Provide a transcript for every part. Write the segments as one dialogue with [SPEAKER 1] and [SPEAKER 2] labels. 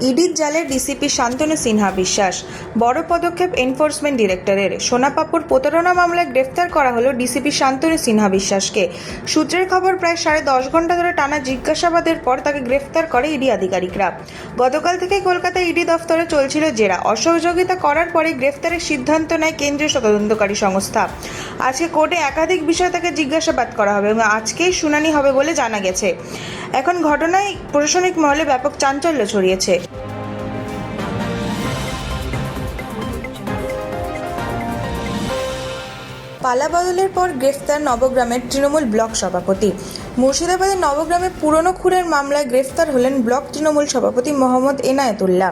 [SPEAKER 1] ইডির জালে ডিসিপি শান্তনু সিনহা বিশ্বাস। বড় পদক্ষেপ এনফোর্সমেন্ট ডিরেক্টরের। সোনাপাপুর প্রতারণা মামলায় গ্রেফতার করা হলো ডিসিপি শান্তনু সিনহা বিশ্বাসকে। সূত্রের খবর, প্রায় 10.5 ঘন্টা ধরে টানা জিজ্ঞাসাবাদের পর তাকে গ্রেফতার করে ইডি আধিকারিকরা। গতকাল থেকে কলকাতা ইডি দফতরে চলছিল জেরা। অসহযোগিতা করার পরে গ্রেফতারের সিদ্ধান্ত নেয় কেন্দ্রীয় তদন্তকারী সংস্থা। আজকে কোর্টে একাধিক বিষয় তাকে জিজ্ঞাসাবাদ করা হবে এবং আজকেই শুনানি হবে বলে জানা গেছে। এখন ঘটনায় প্রশাসনিক মহলে ব্যাপক চাঞ্চল্য ছড়িয়েছে। পালাবদলের পর গ্রেফতার নবগ্রামের তৃণমূল ব্লক সভাপতি। মুর্শিদাবাদের নবগ্রামে পুরনো খুনের মামলায় গ্রেফতার হলেন ব্লক তৃণমূল সভাপতি মোহাম্মদ এনায়েতুল্লাহ।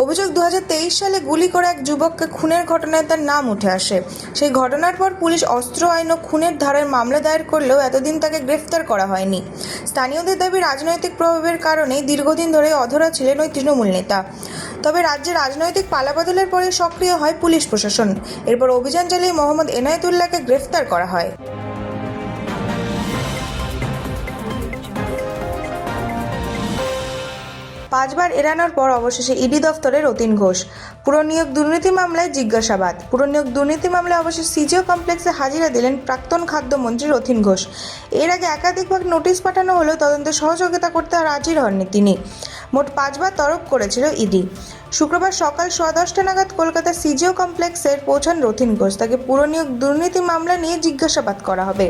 [SPEAKER 1] অভিযোগ, 2023 সালে গুলি করে এক যুবককে খুনের ঘটনায় তার নাম উঠে আসে। সেই ঘটনার পর পুলিশ অস্ত্র আইন ও খুনের ধারায় মামলা দায়ের করলেও এতদিন তাকে গ্রেফতার করা হয়নি। স্থানীয়দের দাবি, রাজনৈতিক প্রভাবের কারণেই দীর্ঘদিন ধরে অধরা ছিলেন ওই তৃণমূল নেতা। তবে রাজ্যে রাজনৈতিক পালাবদলের পরে সক্রিয় হয় পুলিশ প্রশাসন। এরপর অভিযান চালিয়ে মোহাম্মদ এনায়েতুল্লাহকে গ্রেফতার করা হয়। 5 বার এড়ানোর পর অবশেষে ইডি দফতরে রতিন ঘোষ। পুরনিয়োগ দুর্নীতি মামলায় জিজ্ঞাসাবাদ। পুরনিয়োগ দুর্নীতি মামলায় অবশেষে সিজিও কমপ্লেক্সে হাজিরা দিলেন প্রাক্তন খাদ্যমন্ত্রী রতিন ঘোষ। এর আগে একাধিকবার নোটিশ পাঠানো হলেও তদন্তে সহযোগিতা করতে রাজি হননি তিনি। মোট 5 বার তলব করেছিল ইডি। শুক্রবার সকাল 10:15 নাগাদ কলকাতা সিজিও কমপ্লেক্সে পৌঁছান রতিন ঘোষ। তাকে পুরনিয়োগ দুর্নীতি মামলা নিয়ে জিজ্ঞাসাবাদ করা হবে।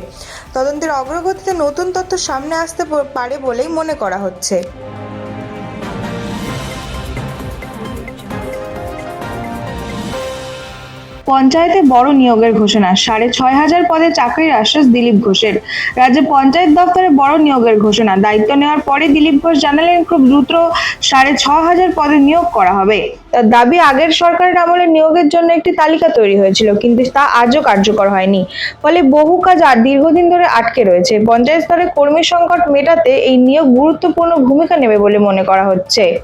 [SPEAKER 1] তদন্তের অগ্রগতিতে নতুন তথ্য সামনে আসতে পারে বলেই মনে করা হচ্ছে।
[SPEAKER 2] পঞ্চায়েতে বড় নিয়োগের ঘোষণা। 6,500 পদে চাকরির আশ্বাস দিলীপ ঘোষের। রাজ্যে পঞ্চায়েত দপ্তরে বড় নিয়োগের ঘোষণা। দায়িত্ব নেওয়ার পরে দিলীপ ঘোষ জানালেন, খুব দ্রুত 6,500 পদে নিয়োগ করা হবে। তার দাবি, আগের সরকারের আমলে নিয়োগের জন্য একটি তালিকা তৈরি হয়েছিল, কিন্তু তা আজও কার্যকর হয়নি। ফলে বহু কাজ দীর্ঘদিন ধরে আটকে রয়েছে। পঞ্চায়েত স্তরে কর্মী সংকট মেটাতে এই নিয়োগ গুরুত্বপূর্ণ ভূমিকা নেবে বলে মনে করা হচ্ছে।